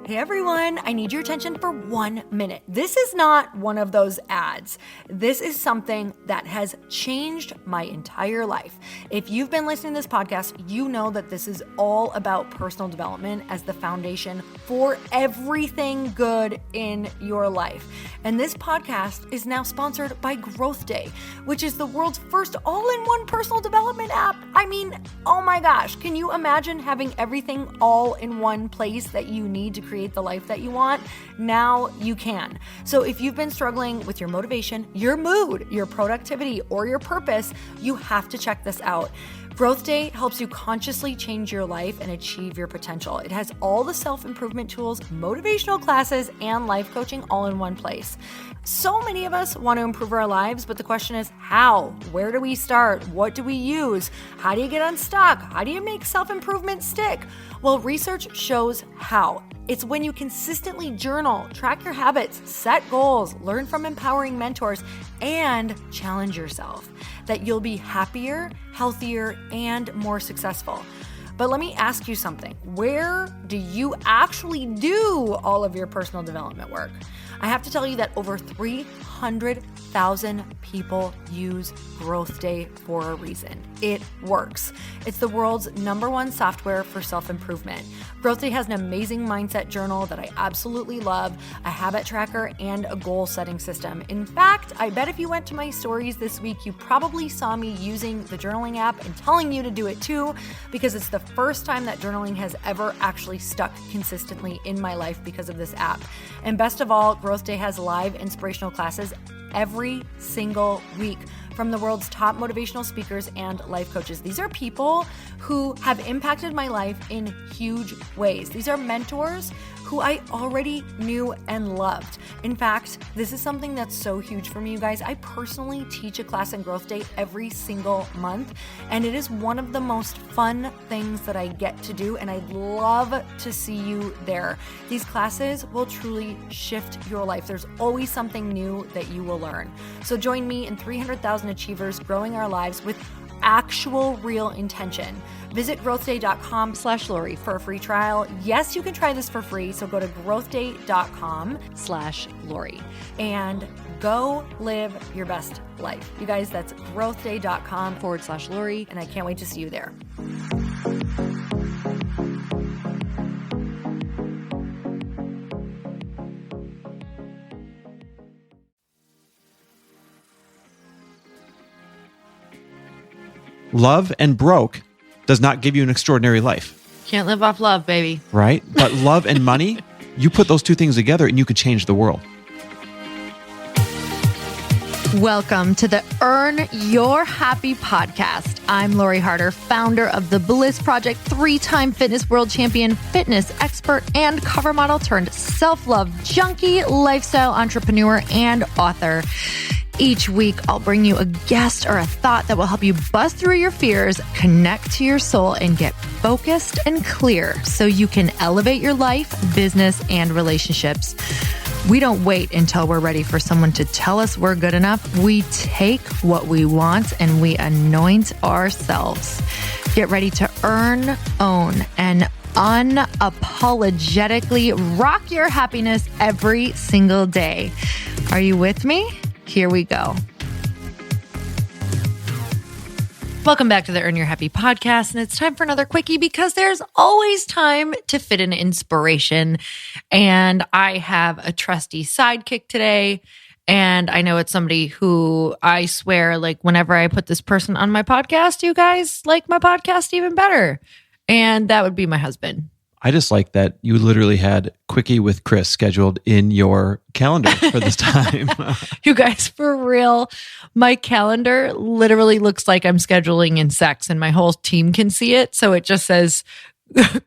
Hey everyone, I need your attention for 1 minute. This is not one of those ads. This is something that has changed my entire life. If you've been listening to this podcast, you know that this is all about personal development as the foundation for everything good in your life. And this podcast is now sponsored by Growth Day, which is the world's first all-in-one personal development app. I mean, oh my gosh, can you imagine having everything all in one place that you need to create the life that you want? Now you can. So if you've been struggling with your motivation, your mood, your productivity, or your purpose, you have to check this out. Growth Day helps you consciously change your life and achieve your potential. It has all the self-improvement tools, motivational classes, and life coaching all in one place. So many of us want to improve our lives, but the question is how? Where do we start? What do we use? How do you get unstuck? How do you make self-improvement stick? Well, research shows how. It's when you consistently journal, track your habits, set goals, learn from empowering mentors, and challenge yourself that you'll be happier, healthier, and more successful. But let me ask you something. Where do you actually do all of your personal development work? I have to tell you that over 300,000 people use Growth Day for a reason. It works. It's the world's #1 software for self-improvement. Growth Day has an amazing mindset journal that I absolutely love, a habit tracker, and a goal-setting system. In fact, I bet if you went to my stories this week, you probably saw me using the journaling app and telling you to do it too, because it's the first time that journaling has ever actually stuck consistently in my life because of this app. And best of all, Growth Day has live inspirational classes every single week from the world's top motivational speakers and life coaches. These are people who have impacted my life in huge ways. These are mentors who I already knew and loved. In fact, this is something that's so huge for me, you guys. I personally teach a class in Growth Day every single month, and it is one of the most fun things that I get to do, and I'd love to see you there. These classes will truly shift your life. There's always something new that you will learn. So join me and 300,000 achievers growing our lives with actual real intention. Visit growthday.com/Lori for a free trial. Yes, you can try this for free. So go to growthday.com/Lori and go live your best life. You guys, that's growthday.com/Lori. And I can't wait to see you there. Love and broke does not give you an extraordinary life. Can't live off love, baby. Right? But love and money, you put those two things together and you could change the world. Welcome to the Earn Your Happy podcast. I'm Lori Harder, founder of The Bliss Project, 3-time fitness world champion, fitness expert, and cover model turned self-love junkie, lifestyle entrepreneur, and author. Each week, I'll bring you a guest or a thought that will help you bust through your fears, connect to your soul, and get focused and clear so you can elevate your life, business, and relationships. We don't wait until we're ready for someone to tell us we're good enough. We take what we want and we anoint ourselves. Get ready to earn, own, and unapologetically rock your happiness every single day. Are you with me? Here we go. Welcome back to the Earn Your Happy podcast. And it's time for another quickie because there's always time to fit in inspiration. And I have a trusty sidekick today. And I know it's somebody who I swear, like, whenever I put this person on my podcast, you guys like my podcast even better. And that would be my husband. I just like that you literally had Quickie with Chris scheduled in your calendar for this time. You guys, for real, my calendar literally looks like I'm scheduling in sex and my whole team can see it. So it just says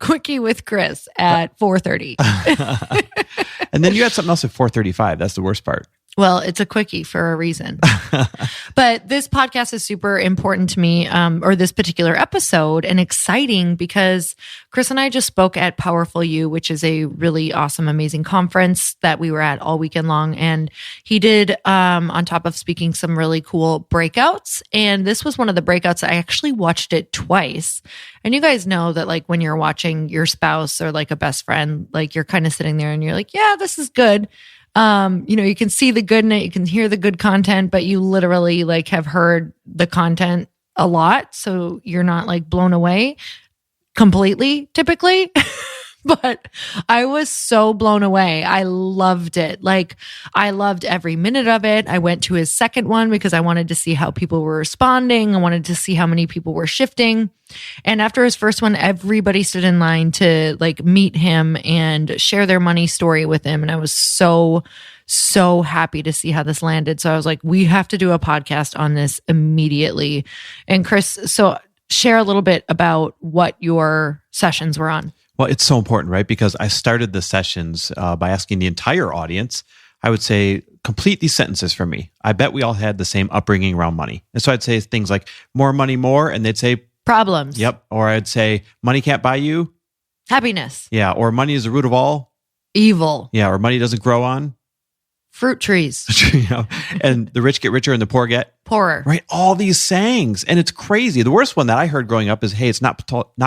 Quickie with Chris at 4:30. And then you had something else at 4:35. That's the worst part. Well, it's a quickie for a reason. But this podcast is super important to me, or this particular episode, and exciting because Chris and I just spoke at Powerful You, which is a really awesome, amazing conference that we were at all weekend long. And he did, on top of speaking, some really cool breakouts. And this was one of the breakouts. I actually watched it twice. And you guys know that like when you're watching your spouse or like a best friend, like you're kind of sitting there and you're like, yeah, this is good. You can see the good in it, you can hear the good content, but you literally like have heard the content a lot. So you're not like blown away completely typically. But I was so blown away. I loved it. Like I loved every minute of it. I went to his second one because I wanted to see how people were responding. I wanted to see how many people were shifting. And after his first one, everybody stood in line to like meet him and share their money story with him. And I was so happy to see how this landed. So I was like, we have to do a podcast on this immediately. And Chris, so share a little bit about what your sessions were on. Well, it's so important, right? Because I started the sessions by asking the entire audience, I would say, complete these sentences for me. I bet we all had the same upbringing around money. And so I'd say things like, more money, more. And they'd say, problems. Yep. Or I'd say, money can't buy you. Happiness. Yeah. Or money is the root of all evil. Yeah. Or money doesn't grow on fruit trees. And the rich get richer and the poor get poorer. Right. All these sayings. And it's crazy. The worst one that I heard growing up is, hey, it's not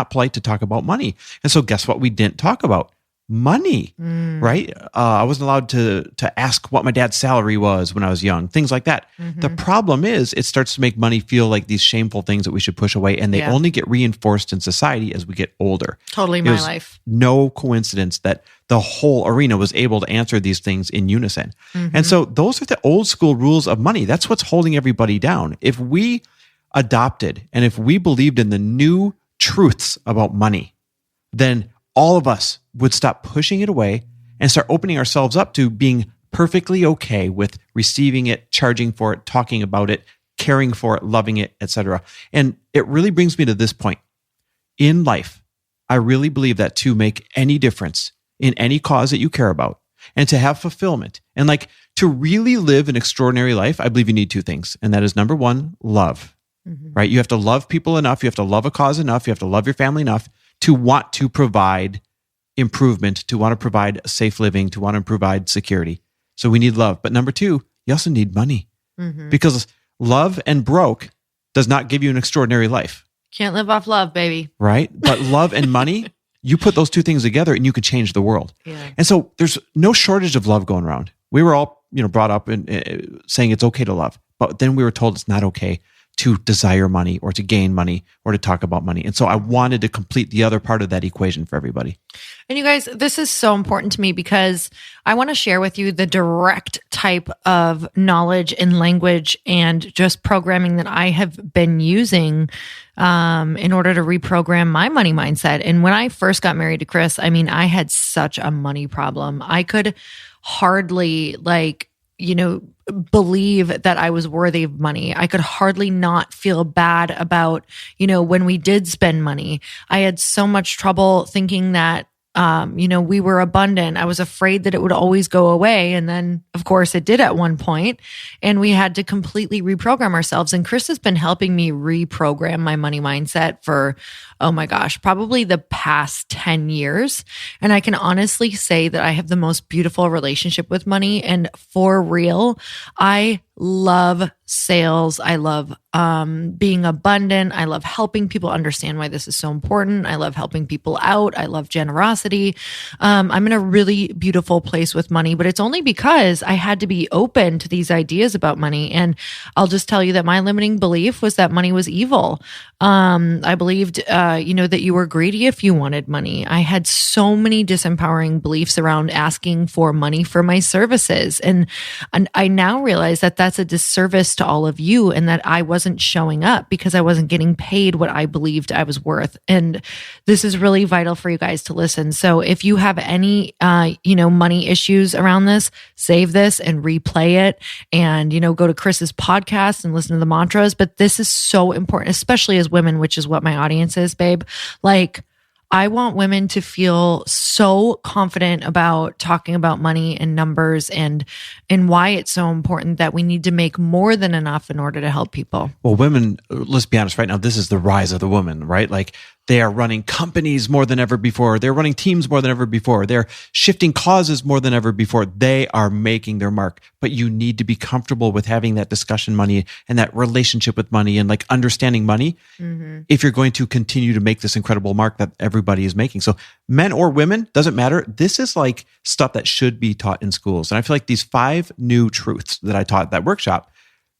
polite to talk about money. And so guess what we didn't talk about? Money, right? I wasn't allowed to ask what my dad's salary was when I was young, things like that. Mm-hmm. The problem is it starts to make money feel like these shameful things that we should push away. And they only get reinforced in society as we get older. Totally my life. No coincidence that the whole arena was able to answer these things in unison. Mm-hmm. And so those are the old school rules of money. That's what's holding everybody down. If we adopted and if we believed in the new truths about money, then all of us would stop pushing it away and start opening ourselves up to being perfectly okay with receiving it, charging for it, talking about it, caring for it, loving it, etc. And it really brings me to this point. In life, I really believe that to make any difference in any cause that you care about and to have fulfillment and like to really live an extraordinary life, I believe you need two things. And that is number one, love, right? You have to love people enough. You have to love a cause enough. You have to love your family enough to want to provide improvement, to want to provide safe living, to want to provide security. So we need love. But number two, you also need money because love and broke does not give you an extraordinary life. Can't live off love, baby. Right? But love and money, you put those two things together and you could change the world. Yeah. And so there's no shortage of love going around. We were all, brought up in saying it's okay to love, but then we were told it's not okay to desire money or to gain money or to talk about money. And so I wanted to complete the other part of that equation for everybody. And you guys, this is so important to me because I want to share with you the direct type of knowledge and language and just programming that I have been using in order to reprogram my money mindset. And when I first got married to Chris, I had such a money problem. I could hardly believe that I was worthy of money. I could hardly not feel bad about, when we did spend money. I had so much trouble thinking that, we were abundant. I was afraid that it would always go away. And then of course it did at one point, and we had to completely reprogram ourselves. And Chris has been helping me reprogram my money mindset for, oh my gosh, probably the past 10 years. And I can honestly say that I have the most beautiful relationship with money. And for real, I love sales. I love being abundant. I love helping people understand why this is so important. I love helping people out. I love generosity. I'm in a really beautiful place with money, but it's only because I had to be open to these ideas about money. And I'll just tell you that my limiting belief was that money was evil. I believed, that you were greedy if you wanted money. I had so many disempowering beliefs around asking for money for my services. And I now realize that that's a disservice to all of you and that I wasn't showing up because I wasn't getting paid what I believed I was worth. And this is really vital for you guys to listen. So if you have any, money issues around this, save this and replay it and, go to Chris's podcast and listen to the mantras. But this is so important, especially as women, which is what my audience is, babe. Like, I want women to feel so confident about talking about money and numbers and why it's so important that we need to make more than enough in order to help people. Well, women, let's be honest, right now, this is the rise of the woman, right? Like they are running companies more than ever before. They're running teams more than ever before. They're shifting causes more than ever before. They are making their mark, but you need to be comfortable with having that discussion money and that relationship with money and like understanding money if you're going to continue to make this incredible mark that everybody is making. So men or women, doesn't matter. This is like stuff that should be taught in schools. And I feel like these 5 new truths that I taught at that workshop,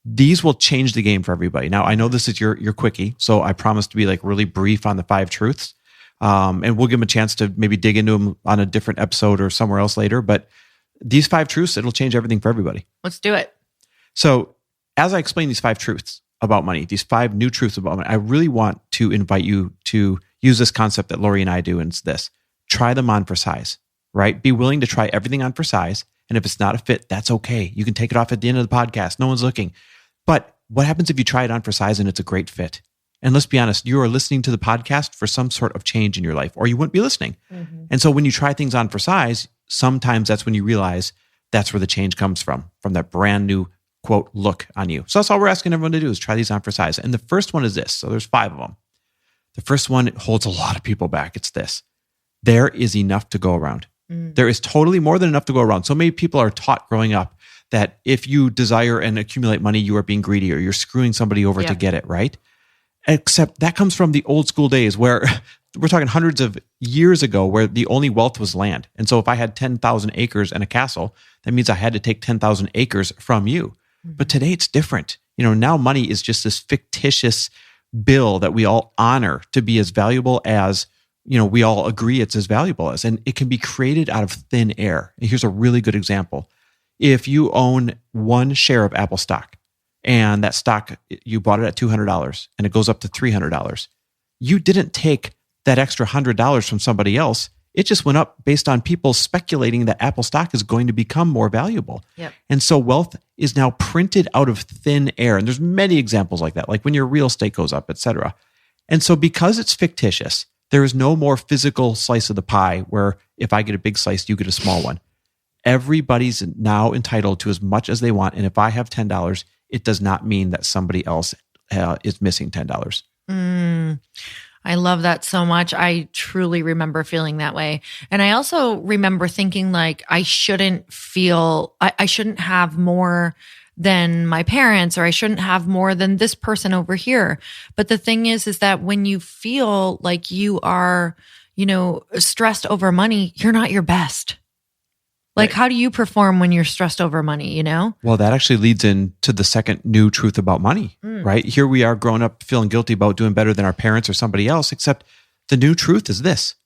these will change the game for everybody. Now, I know this is your quickie, so I promise to be like really brief on the 5 truths. And we'll give them a chance to maybe dig into them on a different episode or somewhere else later. But these 5 truths, it'll change everything for everybody. Let's do it. So as I explain these 5 truths about money, these 5 new truths about money, I really want to invite you to use this concept that Lori and I do, and it's this: try them on for size, right? Be willing to try everything on for size. And if it's not a fit, that's okay. You can take it off at the end of the podcast. No one's looking. But what happens if you try it on for size and it's a great fit? And let's be honest, you are listening to the podcast for some sort of change in your life, or you wouldn't be listening. And so when you try things on for size, sometimes that's when you realize that's where the change comes from that brand new, quote, look on you. So that's all we're asking everyone to do is try these on for size. And the first one is this. So there's 5 of them. The first one holds a lot of people back. It's this: there is enough to go around. There is totally more than enough to go around. So many people are taught growing up that if you desire and accumulate money, you are being greedy or you're screwing somebody over to get it, right? Except that comes from the old school days where we're talking hundreds of years ago, where the only wealth was land. And so if I had 10,000 acres and a castle, that means I had to take 10,000 acres from you. But today it's different. Now money is just this fictitious bill that we all honor to be as valuable as we all agree it's as valuable as, and it can be created out of thin air. And here's a really good example. If you own 1 share of Apple stock and that stock, you bought it at $200 and it goes up to $300, you didn't take that extra $100 from somebody else. It just went up based on people speculating that Apple stock is going to become more valuable. And so wealth is now printed out of thin air. And there's many examples like that, like when your real estate goes up, et cetera. And so because it's fictitious, there is no more physical slice of the pie where if I get a big slice, you get a small one. Everybody's now entitled to as much as they want. And if I have $10, it does not mean that somebody else is missing $10. I love that so much. I truly remember feeling that way. And I also remember thinking like I shouldn't have more than my parents, or I shouldn't have more than this person over here. But the thing is that when you feel like you are, stressed over money, you're not your best. Like, how do you perform when you're stressed over money, Well, that actually leads into the second new truth about money, right? Here we are growing up feeling guilty about doing better than our parents or somebody else, except the new truth is this: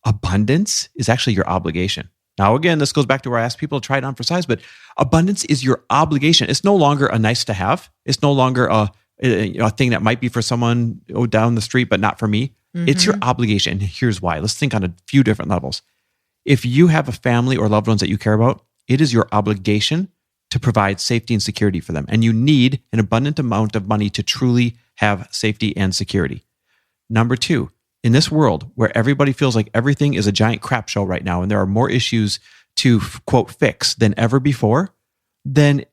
abundance is actually your obligation. Now, again, this goes back to where I asked people to try it on for size, but abundance is your obligation. It's no longer a nice to have. It's no longer a thing that might be for someone down the street, but not for me. It's your obligation. And here's why. Let's think on a few different levels. If you have a family or loved ones that you care about, it is your obligation to provide safety and security for them. And you need an abundant amount of money to truly have safety and security. Number 2, in this world where everybody feels like everything is a giant crap show right now, and there are more issues to, quote, fix than ever before, then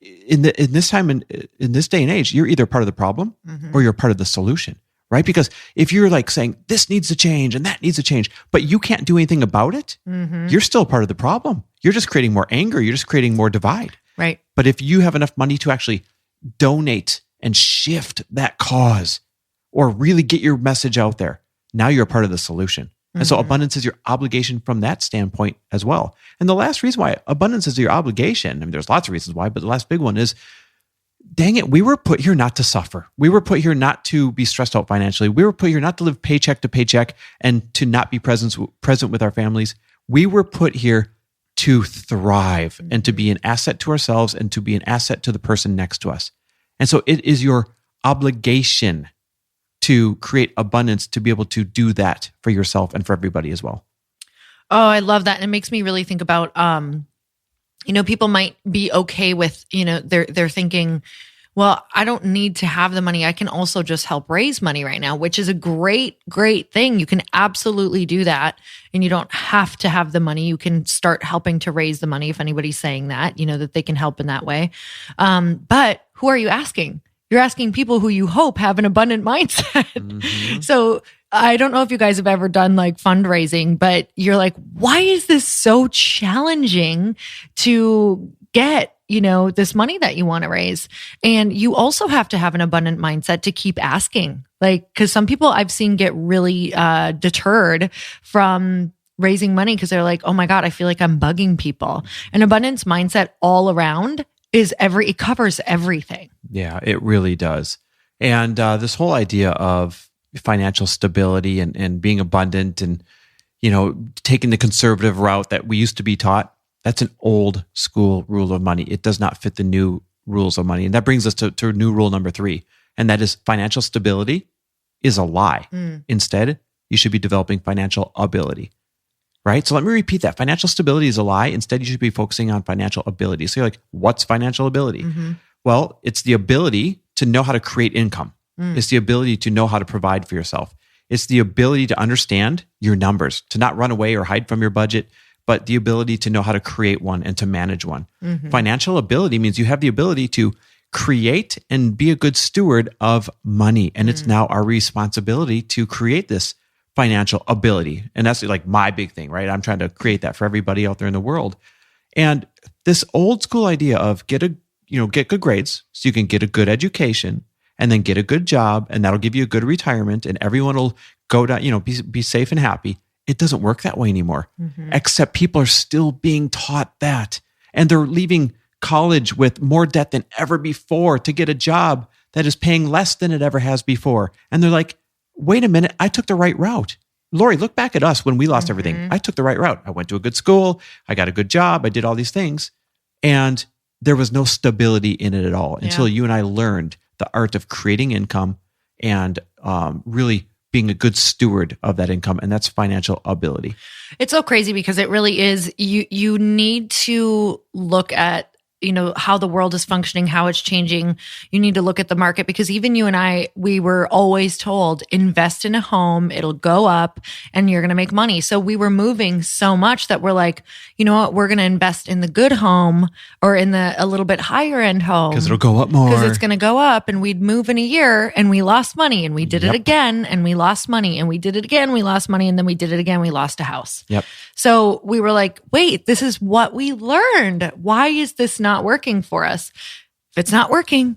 in this time, in this day and age, you're either part of the problem or you're part of the solution. Right? Because if you're like saying this needs to change and that needs to change, but you can't do anything about it, you're still part of the problem. You're just creating more anger. You're just creating more divide. Right. But if you have enough money to actually donate and shift that cause or really get your message out there, now you're a part of the solution. And so abundance is your obligation from that standpoint as well. And the last reason why abundance is your obligation, I mean, there's lots of reasons why, but the last big one is, dang it, we were put here not to suffer. We were put here not to be stressed out financially. We were put here not to live paycheck to paycheck and to not be present with our families. We were put here to thrive and to be an asset to ourselves and to be an asset to the person next to us. And so it is your obligation to create abundance to be able to do that for yourself and for everybody as well. Oh, I love that. And it makes me really think about, people might be okay with, they're thinking, well, I don't need to have the money. I can also just help raise money right now, which is a great, great thing. You can absolutely do that. And you don't have to have the money. You can start helping to raise the money if anybody's saying that, that they can help in that way. But who are you asking? You're asking people who you hope have an abundant mindset. Mm-hmm. So I don't know if you guys have ever done like fundraising, but you're like, why is this so challenging to get this money that you want to raise? And you also have to have an abundant mindset to keep asking. Like, because some people I've seen get really deterred from raising money because they're like, oh my God, I feel like I'm bugging people. An abundance mindset all around it covers everything. Yeah, it really does. And this whole idea of financial stability and being abundant and, taking the conservative route that we used to be taught, that's an old school rule of money. It does not fit the new rules of money. And that brings us to new rule number 3. And that is financial stability is a lie. Instead, you should be developing financial ability, right? So let me repeat that. Financial stability is a lie. Instead, you should be focusing on financial ability. So you're like, what's financial ability? Mm-hmm. Well, it's the ability to know how to create income. It's the ability to know how to provide for yourself. It's the ability to understand your numbers, to not run away or hide from your budget, but the ability to know how to create one and to manage one. Mm-hmm. Financial ability means you have the ability to create and be a good steward of money. And it's now our responsibility to create this financial ability. And that's like my big thing, right? I'm trying to create that for everybody out there in the world. And this old school idea of get good grades so you can get a good education and then get a good job, and that'll give you a good retirement, and everyone will go down, be safe and happy. It doesn't work that way anymore, except people are still being taught that. And they're leaving college with more debt than ever before to get a job that is paying less than it ever has before. And they're like, wait a minute, I took the right route. Lori, look back at us when we lost everything. I took the right route. I went to a good school. I got a good job. I did all these things. And there was no stability in it at all until you and I learned the art of creating income and really being a good steward of that income. And that's financial ability. It's so crazy because it really is. You need to look at how the world is functioning, how it's changing. You need to look at the market because even you and I, we were always told, invest in a home, it'll go up and you're going to make money. So we were moving so much that we're like, you know what, we're going to invest in the good home or in a little bit higher end home. Because it'll go up more. Because it's going to go up, and we'd move in a year and we lost money, and we did it again and we lost money, and we did it again, we lost money, and then we did it again, we lost a house. Yep. So we were like, wait, this is what we learned. Why is this not working for us? If it's not working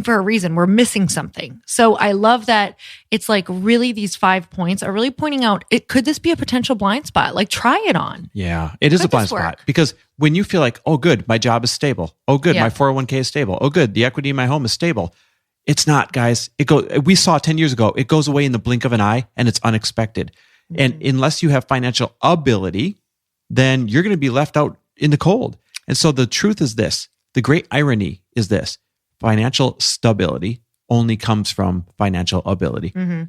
for a reason. We're missing something. So I love that it's like really these 5 points are really pointing out, could this be a potential blind spot? Like try it on. Yeah, it is a blind spot because when you feel like, oh good, my job is stable. Oh good, my 401k is stable. Oh good, the equity in my home is stable. It's not, guys. We saw 10 years ago, it goes away in the blink of an eye and it's unexpected. And unless you have financial ability, then you're going to be left out in the cold. And so the truth is this, the great irony is this, financial stability only comes from financial ability. Mm-hmm.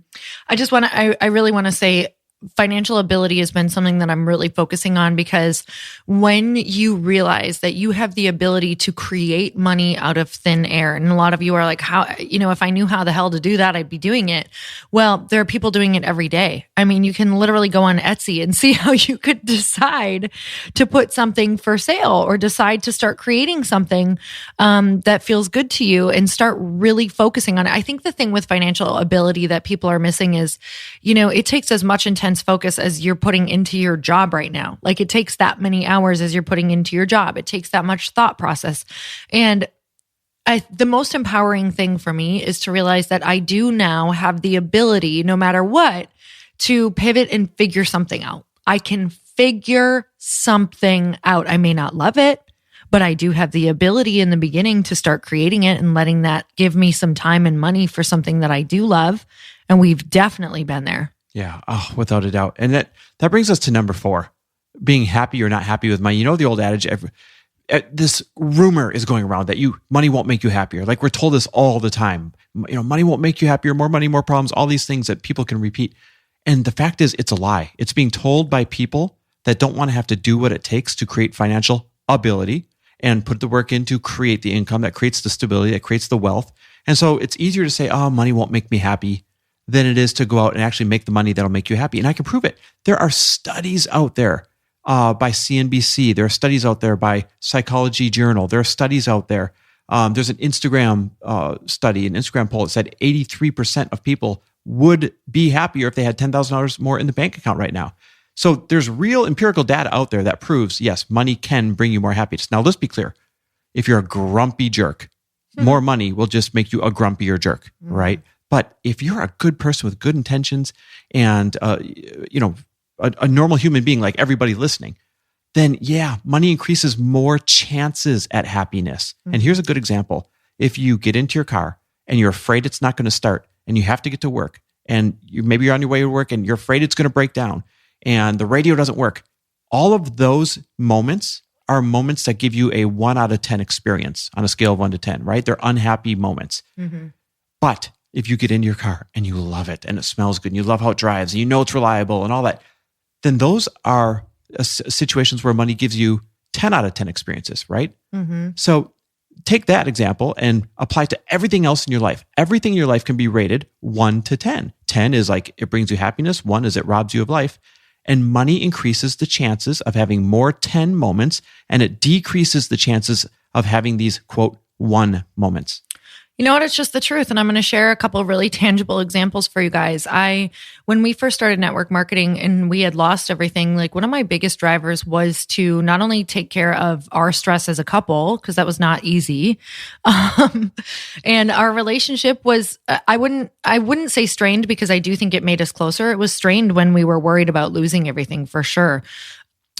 I really want to say financial ability has been something that I'm really focusing on because when you realize that you have the ability to create money out of thin air, and a lot of you are like, how, if I knew how the hell to do that, I'd be doing it. Well, there are people doing it every day. I mean, you can literally go on Etsy and see how you could decide to put something for sale or decide to start creating something that feels good to you and start really focusing on it. I think the thing with financial ability that people are missing is, it takes as much intense focus as you're putting into your job right now. Like it takes that many hours as you're putting into your job. It takes that much thought process. And the most empowering thing for me is to realize that I do now have the ability, no matter what, to pivot and figure something out. I can figure something out. I may not love it, but I do have the ability in the beginning to start creating it and letting that give me some time and money for something that I do love. And we've definitely been there. Yeah, without a doubt. And that brings us to number 4, being happy or not happy with money. The old adage, this rumor is going around that money won't make you happier. Like we're told this all the time. Money won't make you happier, more money, more problems, all these things that people can repeat. And the fact is, it's a lie. It's being told by people that don't want to have to do what it takes to create financial ability. and put the work in to create the income that creates the stability, that creates the wealth. And so it's easier to say, oh, money won't make me happy than it is to go out and actually make the money that'll make you happy. And I can prove it. There are studies out there by CNBC. There are studies out there by Psychology Journal. There are studies out there. There's an Instagram study, an Instagram poll that said 83% of people would be happier if they had $10,000 more in the bank account right now. So there's real empirical data out there that proves, yes, money can bring you more happiness. Now, let's be clear. If you're a grumpy jerk, more money will just make you a grumpier jerk, right? But if you're a good person with good intentions and, a normal human being like everybody listening, then yeah, money increases more chances at happiness. And here's a good example. If you get into your car and you're afraid it's not going to start and you have to get to work and maybe you're on your way to work and you're afraid it's going to break down and the radio doesn't work, all of those moments are moments that give you a 1 out of 10 experience on a scale of 1 to 10, right? They're unhappy moments. But if you get into your car and you love it and it smells good and you love how it drives and you know it's reliable and all that, then those are situations where money gives you 10 out of 10 experiences, right? So take that example and apply it to everything else in your life. Everything in your life can be rated 1 to 10. 10 is like it brings you happiness. 1 is it robs you of life. And money increases the chances of having more 10 moments, and it decreases the chances of having these, quote, 1 moments. You know what? It's just the truth. And I'm going to share a couple of really tangible examples for you guys. When we first started network marketing and we had lost everything, like one of my biggest drivers was to not only take care of our stress as a couple, because that was not easy. And our relationship was, I wouldn't say strained because I do think it made us closer. It was strained when we were worried about losing everything for sure.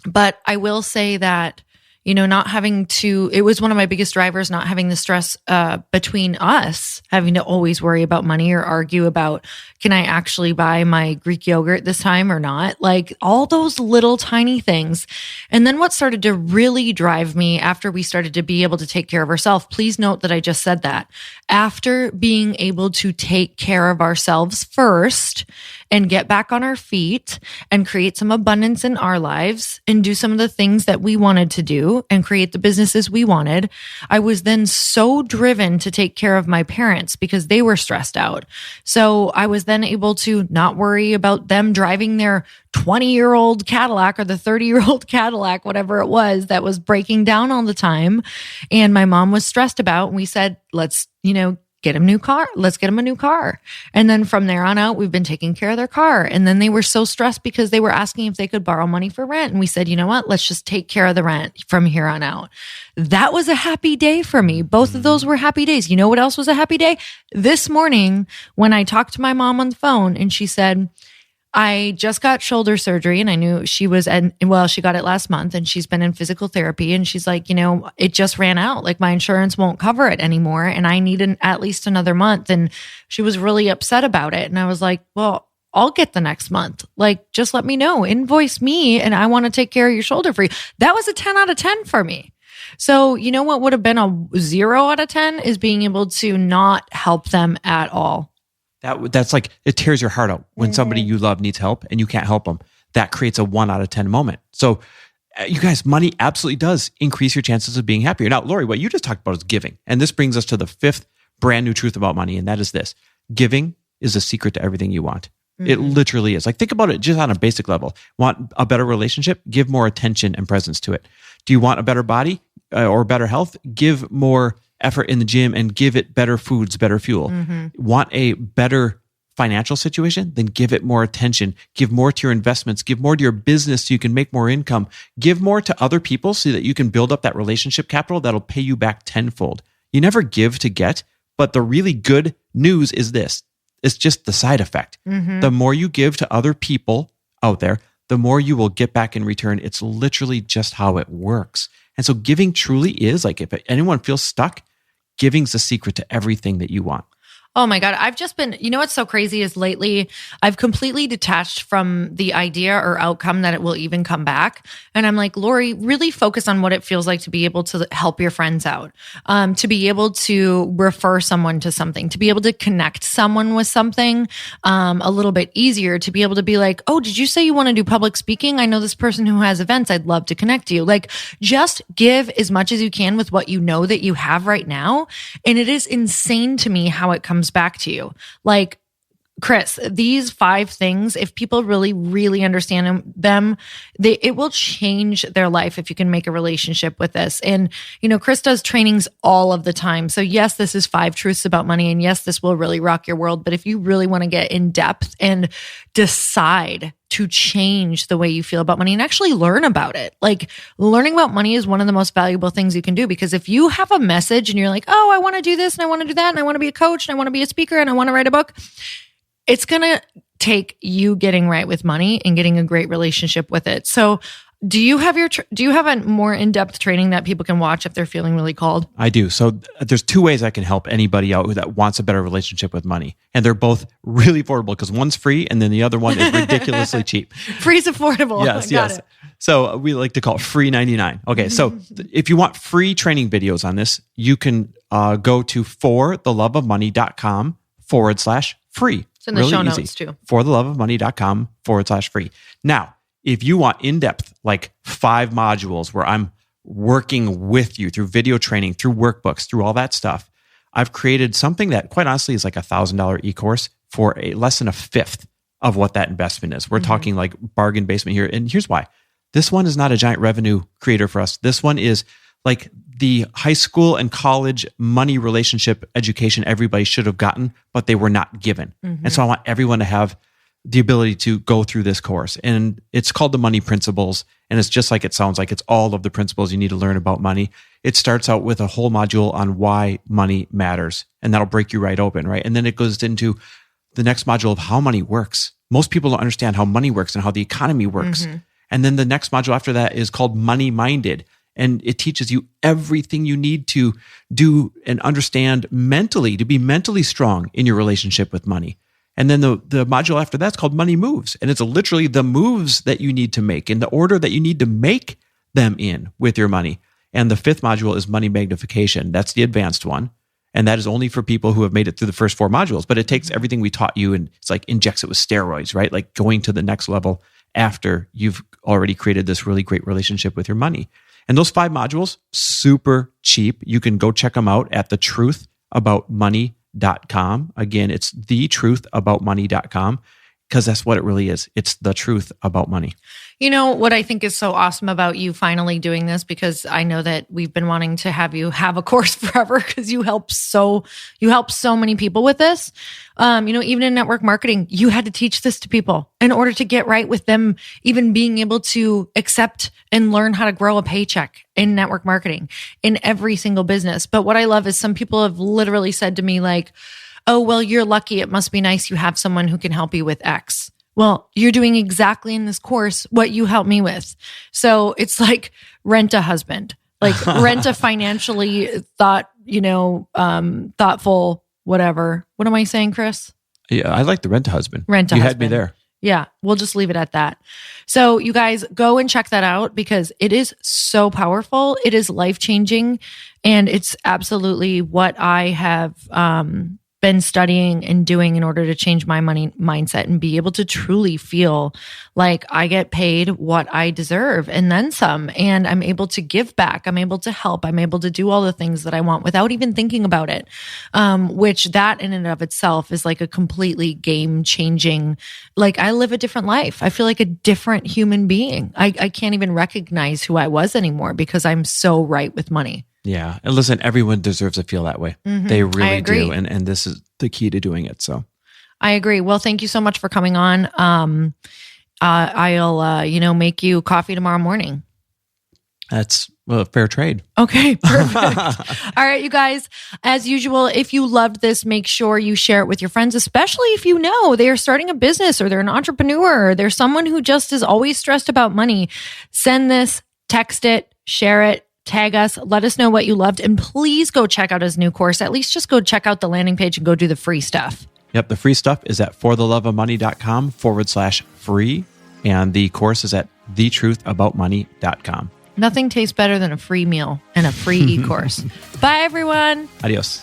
But I will say that, it was one of my biggest drivers, not having the stress between us, having to always worry about money or argue about, can I actually buy my Greek yogurt this time or not? Like all those little tiny things. And then what started to really drive me after we started to be able to take care of ourselves, please note that I just said that. After being able to take care of ourselves first and get back on our feet and create some abundance in our lives and do some of the things that we wanted to do and create the businesses we wanted, I was then so driven to take care of my parents because they were stressed out. So I was then able to not worry about them driving their 20-year-old Cadillac or the 30-year-old Cadillac, whatever it was, that was breaking down all the time. And my mom was stressed about, and we said, let's, get him a new car. Let's get him a new car. And then from there on out, we've been taking care of their car. And then they were so stressed because they were asking if they could borrow money for rent. And we said, you know what? Let's just take care of the rent from here on out. That was a happy day for me. Both of those were happy days. You know what else was a happy day? This morning, when I talked to my mom on the phone and she said, I just got shoulder surgery and I knew she got it last month and she's been in physical therapy and she's like, it just ran out. Like my insurance won't cover it anymore and I need at least another month. And she was really upset about it. And I was like, well, I'll get the next month. Like, just let me know, invoice me and I want to take care of your shoulder for you. That was a 10 out of 10 for me. So you know what would have been a 0 out of 10 is being able to not help them at all. That's like, it tears your heart out when somebody you love needs help and you can't help them. That creates a 1 out of 10 moment. So you guys, money absolutely does increase your chances of being happier. Now, Lori, what you just talked about is giving. And this brings us to the 5th brand new truth about money. And that is this: giving is a secret to everything you want. It literally is. Like, think about it just on a basic level. Want a better relationship? Give more attention and presence to it. Do you want a better body or better health? Give more effort in the gym and give it better foods, better fuel. Want a better financial situation? Then give it more attention. Give more to your investments. Give more to your business so you can make more income. Give more to other people so that you can build up that relationship capital that'll pay you back tenfold. You never give to get, but the really good news is this. It's just the side effect. The more you give to other people out there, the more you will get back in return. It's literally just how it works. And so giving truly is, like, if anyone feels stuck, giving's the secret to everything that you want. Oh my God. I've just been, what's so crazy is lately I've completely detached from the idea or outcome that it will even come back. And I'm like, Lori, really focus on what it feels like to be able to help your friends out, to be able to refer someone to something, to be able to connect someone with something a little bit easier, to be able to be like, oh, did you say you want to do public speaking? I know this person who has events. I'd love to connect you. Like, just give as much as you can with what you know that you have right now. And it is insane to me how it comes back to you. Like, Chris, these 5 things, if people really, really understand them, it will change their life if you can make a relationship with this. And, Chris does trainings all of the time. So yes, this is 5 truths about money. And yes, this will really rock your world. But if you really want to get in depth and decide to change the way you feel about money and actually learn about it, like, learning about money is one of the most valuable things you can do. Because if you have a message and you're like, oh, I want to do this and I want to do that and I want to be a coach and I want to be a speaker and I want to write a book, it's going to take you getting right with money and getting a great relationship with it. So do you have a more in-depth training that people can watch if they're feeling really called? I do. So there's 2 ways I can help anybody out that wants a better relationship with money. And they're both really affordable because one's free and then the other one is ridiculously cheap. Free is affordable. Yes. It. So we like to call it free 99. Okay. So if you want free training videos on this, you can go to fortheloveofmoney.com/free. It's in the show notes too. fortheloveofmoney.com/free. Now, if you want in-depth, like 5 modules where I'm working with you through video training, through workbooks, through all that stuff, I've created something that quite honestly is like $1,000 e-course for less than a fifth of what that investment is. We're talking like bargain basement here. And here's why. This one is not a giant revenue creator for us. This one is like the high school and college money relationship education everybody should have gotten, but they were not given. And so I want everyone to have the ability to go through this course. And it's called the Money Principles. And it's just like it sounds like. It's all of the principles you need to learn about money. It starts out with a whole module on why money matters. And that'll break you right open, right? And then it goes into the next module of how money works. Most people don't understand how money works and how the economy works. And then the next module after that is called Money Minded. And it teaches you everything you need to do and understand mentally, to be mentally strong in your relationship with money. And then the module after that's called Money Moves. And it's literally the moves that you need to make in the order that you need to make them in with your money. And the 5th module is Money Magnification. That's the advanced one. And that is only for people who have made it through the first 4 modules. But it takes everything we taught you and it's like injects it with steroids, right? Like going to the next level after you've already created this really great relationship with your money. And those 5 modules, super cheap. You can go check them out at thetruthaboutmoney.com. Again, it's thetruthaboutmoney.com because that's what it really is. It's the truth about money. You know what I think is so awesome about you finally doing this, because I know that we've been wanting to have you have a course forever because you help so many people with this. Even in network marketing, you had to teach this to people in order to get right with them, even being able to accept and learn how to grow a paycheck in network marketing in every single business. But what I love is some people have literally said to me like, oh, well, you're lucky. It must be nice you have someone who can help you with X. Well, you're doing exactly in this course what you helped me with. So it's like rent a husband, like rent a financially thoughtful, whatever. What am I saying, Chris? Yeah, I like the rent a husband. Rent a husband. You had me there. Yeah, we'll just leave it at that. So you guys go and check that out because it is so powerful. It is life-changing. And it's absolutely what I have been studying and doing in order to change my money mindset and be able to truly feel like I get paid what I deserve and then some. And I'm able to give back. I'm able to help. I'm able to do all the things that I want without even thinking about it. Which that in and of itself is like a completely game changing, like I live a different life. I feel like a different human being. I can't even recognize who I was anymore because I'm so right with money. Yeah. And listen, everyone deserves to feel that way. They really do. And this is the key to doing it. So I agree. Well, thank you so much for coming on. I'll make you coffee tomorrow morning. That's a fair trade. Okay, perfect. All right, you guys, as usual, if you loved this, make sure you share it with your friends, especially if you know they are starting a business or they're an entrepreneur or they're someone who just is always stressed about money. Send this, text it, share it. tag us, let us know what you loved, and please go check out his new course. At least just go check out the landing page and go do the free stuff. Yep. The free stuff is at fortheloveofmoney.com/free. And the course is at thetruthaboutmoney.com. Nothing tastes better than a free meal and a free e-course. Bye, everyone. Adios.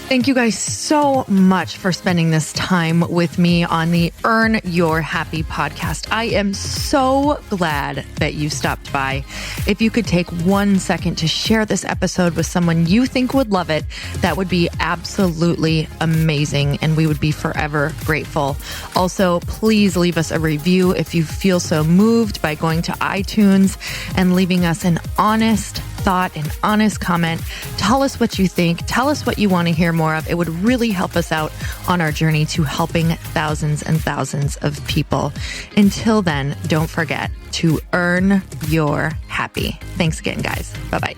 Thank you guys so much for spending this time with me on the Earn Your Happy podcast. I am so glad that you stopped by. If you could take 1 second to share this episode with someone you think would love it, that would be absolutely amazing, and we would be forever grateful. Also, please leave us a review if you feel so moved by going to iTunes and leaving us an honest thought, an honest comment. Tell us what you think. Tell us what you want to hear more of. It would really help us out on our journey to helping thousands and thousands of people. Until then, don't forget to earn your happy. Thanks again, guys. Bye-bye.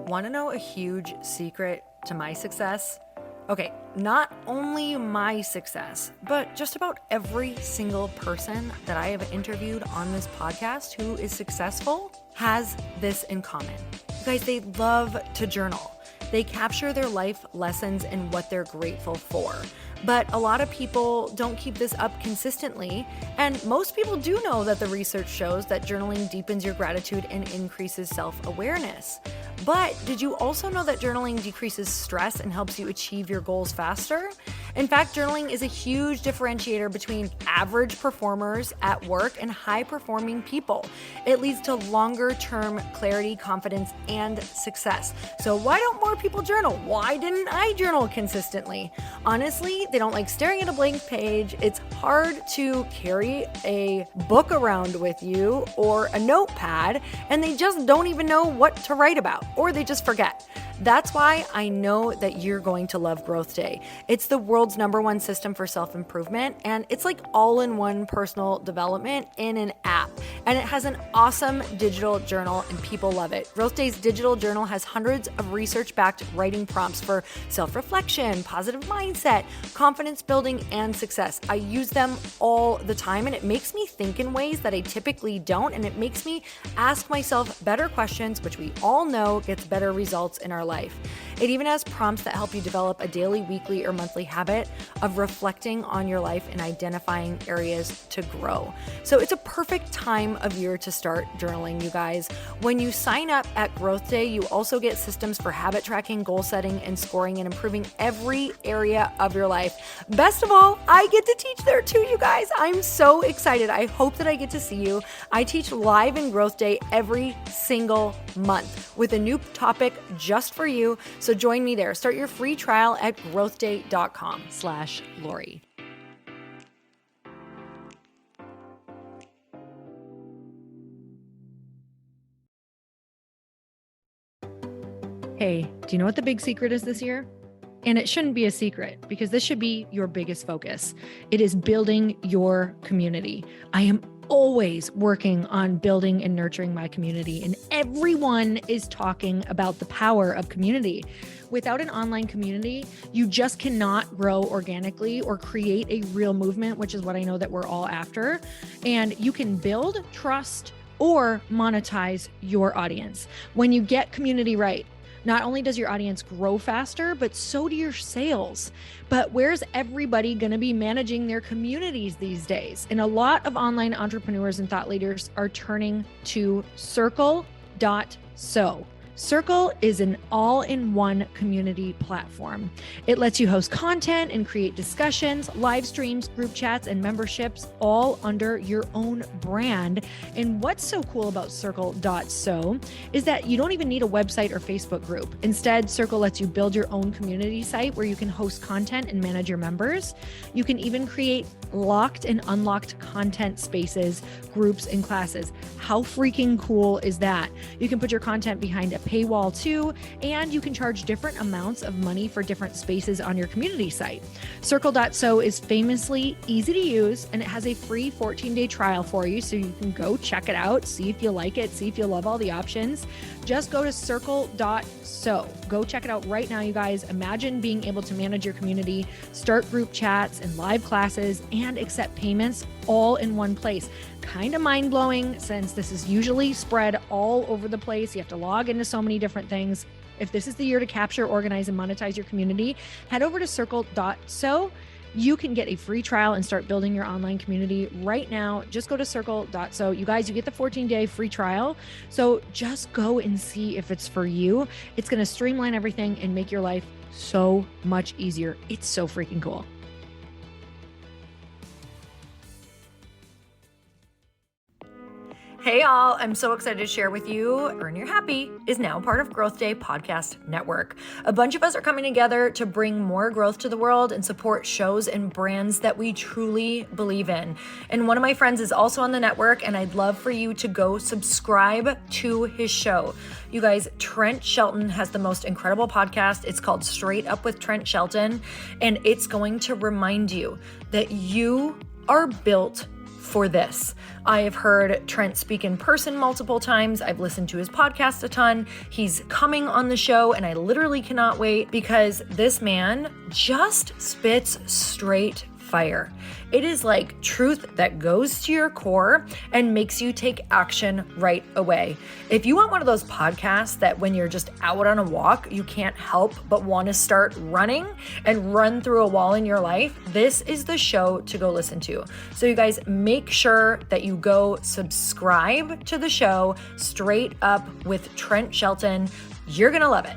Want to know a huge secret to my success? Okay, not only my success, but just about every single person that I have interviewed on this podcast who is successful has this in common. You guys, they love to journal. They capture their life lessons and what they're grateful for. But a lot of people don't keep this up consistently. And most people do know that the research shows that journaling deepens your gratitude and increases self-awareness. But did you also know that journaling decreases stress and helps you achieve your goals faster? In fact, journaling is a huge differentiator between average performers at work and high-performing people. It leads to longer-term clarity, confidence, and success. So why don't more people journal? Why didn't I journal consistently? Honestly, they don't like staring at a blank page. It's hard to carry a book around with you or a notepad, and they just don't even know what to write about, or they just forget. That's why I know that you're going to love Growth Day. It's the world's #1 system for self-improvement, and it's like all-in-one personal development in an app. And it has an awesome digital journal, and people love it. Growth Day's digital journal has hundreds of research-backed writing prompts for self-reflection, positive mindset, confidence building, and success. I use them all the time, and it makes me think in ways that I typically don't, and it makes me ask myself better questions, which we all know gets better results in our life. It even has prompts that help you develop a daily, weekly, or monthly habit of reflecting on your life and identifying areas to grow. So it's a perfect time of year to start journaling, you guys. When you sign up at Growth Day, you also get systems for habit tracking, goal setting, and scoring, and improving every area of your life. Best of all, I get to teach there too, you guys. I'm so excited. I hope that I get to see you. I teach live in Growth Day every single month with a new topic just for you. So join me there. Start your free trial at growthday.com/Lori. Hey, do you know what the big secret is this year? And it shouldn't be a secret because this should be your biggest focus. It is building your community. I am always working on building and nurturing my community, and everyone is talking about the power of community. Without an online community, you just cannot grow organically or create a real movement, which is what I know that we're all after. And you can build trust or monetize your audience. When you get community right, not only does your audience grow faster, but so do your sales. But where's everybody going to be managing their communities these days? And a lot of online entrepreneurs and thought leaders are turning to Circle.so. Circle is an all-in-one community platform. It lets you host content and create discussions, live streams, group chats, and memberships all under your own brand. And what's so cool about Circle.so is that you don't even need a website or Facebook group. Instead, Circle lets you build your own community site where you can host content and manage your members. You can even create locked and unlocked content spaces, groups, and classes. How freaking cool is that? You can put your content behind a paywall too, and you can charge different amounts of money for different spaces on your community site. Circle.so is famously easy to use, and it has a free 14-day trial for you, so you can go check it out, see if you like it, see if you love all the options. Just go to circle.so. Go check it out right now, you guys. Imagine being able to manage your community, start group chats and live classes, and accept payments all in one place. Kind of mind-blowing, since this is usually spread all over the place. You have to log into so many different things. If this is the year to capture, organize, and monetize your community, head over to circle.so. You can get a free trial and start building your online community right now. Just go to circle.so. You guys, you get the 14-day free trial. So just go and see if it's for you. It's going to streamline everything and make your life so much easier. It's so freaking cool. Hey y'all, I'm so excited to share with you, Earn Your Happy is now part of Growth Day Podcast Network. A bunch of us are coming together to bring more growth to the world and support shows and brands that we truly believe in. And one of my friends is also on the network, and I'd love for you to go subscribe to his show. You guys, Trent Shelton has the most incredible podcast. It's called Straight Up with Trent Shelton, and it's going to remind you that you are built for this. I have heard Trent speak in person multiple times. I've listened to his podcast a ton. He's coming on the show, and I literally cannot wait because this man just spits straight fire. It is like truth that goes to your core and makes you take action right away. If you want one of those podcasts that when you're just out on a walk, you can't help but want to start running and run through a wall in your life, this is the show to go listen to. So you guys, make sure that you go subscribe to the show, Straight Up with Trent Shelton. You're going to love it.